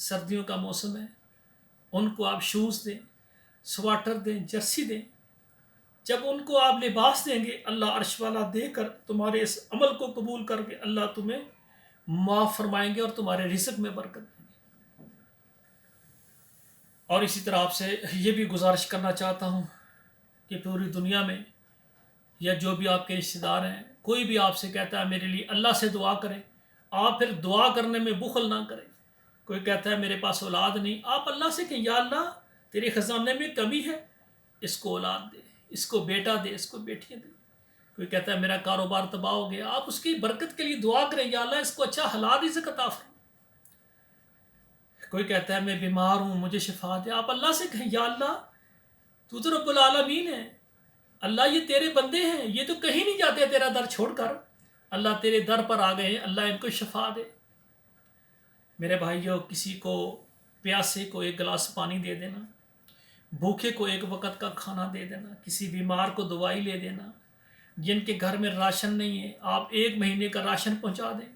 سردیوں کا موسم ہے، ان کو آپ شوز دیں، سواٹر دیں، جرسی دیں. جب ان کو آپ لباس دیں گے، اللہ عرش والا دے کر تمہارے اس عمل کو قبول کر کے اللہ تمہیں معاف فرمائیں گے اور تمہارے رزق میں برکت دیں گے. اور اسی طرح آپ سے یہ بھی گزارش کرنا چاہتا ہوں کہ پوری دنیا میں یا جو بھی آپ کے رشتہ دار ہیں، کوئی بھی آپ سے کہتا ہے میرے لیے اللہ سے دعا کریں، آپ پھر دعا کرنے میں بخل نہ کریں. کوئی کہتا ہے میرے پاس اولاد نہیں، آپ اللہ سے کہیں یا اللہ تیرے خزانے میں کمی ہے، اس کو اولاد دے، اس کو بیٹا دے، اس کو بیٹیاں دے. کوئی کہتا ہے میرا کاروبار تباہ ہو گیا، آپ اس کی برکت کے لیے دعا کریں یا اللہ اس کو اچھا حلال رزق عطا فرما. کوئی کہتا ہے میں بیمار ہوں مجھے شفا دے، آپ اللہ سے کہیں یا اللہ تو تو رب العالمین ہے، اللہ یہ تیرے بندے ہیں، یہ تو کہیں نہیں جاتے تیرا در چھوڑ کر، اللہ تیرے در پر آ گئے ہیں، اللہ ان کو شفا دے. میرے بھائیوں، کسی کو پیاسے کو ایک گلاس پانی دے دینا، بھوکے کو ایک وقت کا کھانا دے دینا، کسی بیمار کو دوائی لے دینا، جن کے گھر میں راشن نہیں ہے آپ 1 مہینے کا راشن پہنچا دیں.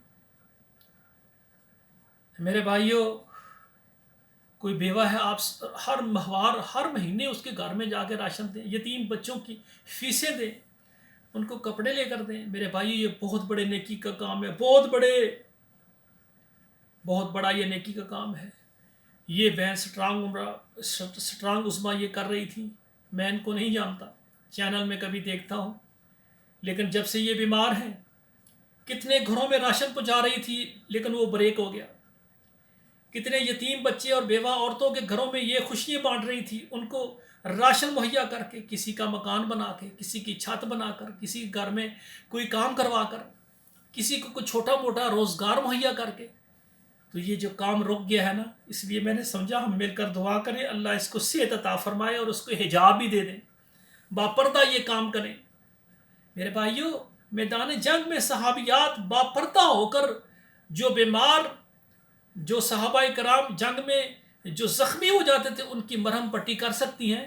میرے بھائیوں، کوئی بیوہ ہے، آپ ہر ماہوار ہر مہینے اس کے گھر میں جا کے راشن دیں، یتیم بچوں کی فیسیں دیں، ان کو کپڑے لے کر دیں. میرے بھائی یہ بہت بڑے نیکی کا کام ہے، بہت بڑا یہ نیکی کا کام ہے. یہ بہن سٹرانگ عظما یہ کر رہی تھی، میں ان کو نہیں جانتا، چینل میں کبھی دیکھتا ہوں، لیکن جب سے یہ بیمار ہیں کتنے گھروں میں راشن پہنچا رہی تھی لیکن وہ بریک ہو گیا. کتنے یتیم بچے اور بیوہ عورتوں کے گھروں میں یہ خوشیاں بانٹ رہی تھی، ان کو راشن مہیا کر کے، کسی کا مکان بنا کے، کسی کی چھت بنا کر، کسی گھر میں کوئی کام کروا کر، کسی کو کوئی چھوٹا موٹا روزگار مہیا کر کے. تو یہ جو کام رک گیا ہے نا، اس لیے میں نے سمجھا ہم مل کر دعا کریں اللہ اس کو صحت عطا فرمائے اور اس کو حجاب بھی دے دیں، باپردہ یہ کام کریں. میرے بھائیوں، میدان جنگ میں صحابیات باپردہ ہو کر جو بیمار، جو صحابہ کرام جنگ میں جو زخمی ہو جاتے تھے ان کی مرہم پٹی کر سکتی ہیں.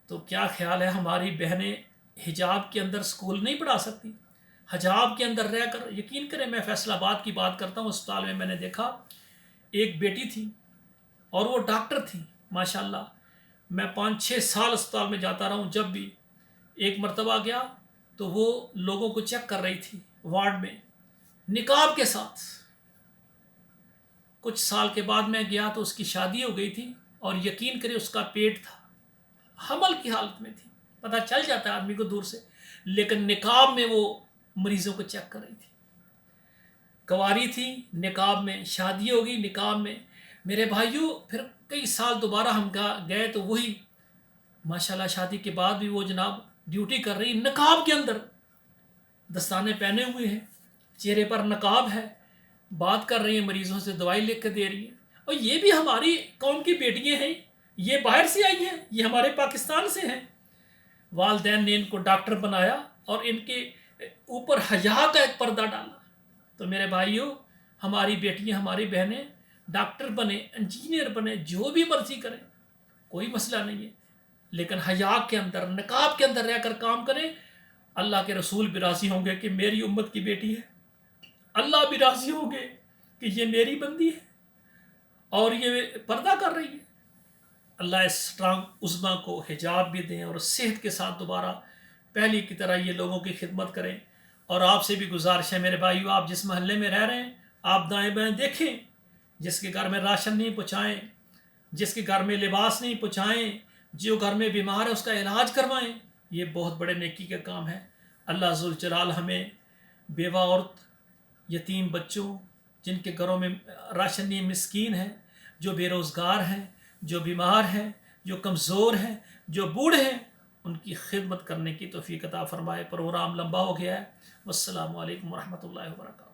تو کیا خیال ہے ہماری بہنیں حجاب کے اندر سکول نہیں پڑھا سکتی؟ حجاب کے اندر رہ کر، یقین کریں میں فیصل آباد کی بات کرتا ہوں، اسپتال میں نے دیکھا ایک بیٹی تھی اور وہ ڈاکٹر تھی ماشاءاللہ. میں 5-6 سال اسپتال میں جاتا رہا ہوں، جب بھی ایک مرتبہ گیا تو وہ لوگوں کو چیک کر رہی تھی وارڈ میں نقاب کے ساتھ. کچھ سال کے بعد میں گیا تو اس کی شادی ہو گئی تھی اور یقین کرے اس کا پیٹ تھا، حمل کی حالت میں تھی، پتہ چل جاتا ہے آدمی کو دور سے، لیکن نقاب میں وہ مریضوں کو چیک کر رہی تھی. کنواری تھی، نقاب میں، شادی ہوگی نقاب میں. میرے بھائیوں، پھر کئی سال دوبارہ ہم گئے تو وہی ماشاءاللہ شادی کے بعد بھی وہ جناب ڈیوٹی کر رہی نقاب کے اندر، دستانے پہنے ہوئے ہیں، چہرے پر نقاب ہے، بات کر رہی ہیں، مریضوں سے دوائی لکھ کے دے رہی ہیں. اور یہ بھی ہماری قوم کی بیٹیاں ہیں، یہ باہر سے آئی ہیں، یہ ہمارے پاکستان سے ہیں. والدین نے ان کو ڈاکٹر بنایا اور ان کے اوپر حیا کا ایک پردہ ڈالا. تو میرے بھائیوں، ہماری بیٹیاں، ہماری بہنیں ڈاکٹر بنے، انجینئر بنے، جو بھی مرضی کریں، کوئی مسئلہ نہیں ہے، لیکن حیا کے اندر، نقاب کے اندر رہ کر کام کریں. اللہ کے رسول بھی راضی ہوں گے کہ میری امت کی بیٹی ہے، اللہ بھی راضی ہوں گے کہ یہ میری بندی ہے اور یہ پردہ کر رہی ہے. اللہ اس سٹرانگ عظما کو حجاب بھی دیں اور صحت کے ساتھ دوبارہ پہلی کی طرح یہ لوگوں کی خدمت کریں. اور آپ سے بھی گزارش ہے میرے بھائیو، آپ جس محلے میں رہ رہے ہیں آپ دائیں بائیں دیکھیں، جس کے گھر میں راشن نہیں پہنچائیں، جس کے گھر میں لباس نہیں پہنچائیں، جو گھر میں بیمار ہے اس کا علاج کروائیں. یہ بہت بڑے نیکی کا کام ہے. اللہ ذوالجلال ہمیں بیوہ عورت، یتیم بچوں، جن کے گھروں میں راشن نہیں، مسکین ہیں، جو بے روزگار ہیں، جو بیمار ہیں، جو کمزور ہیں، جو بوڑھے ہیں، ان کی خدمت کرنے کی توفیق عطا فرمائے. پروگرام لمبا ہو گیا ہے. والسلام علیکم ورحمۃ اللہ وبرکاتہ.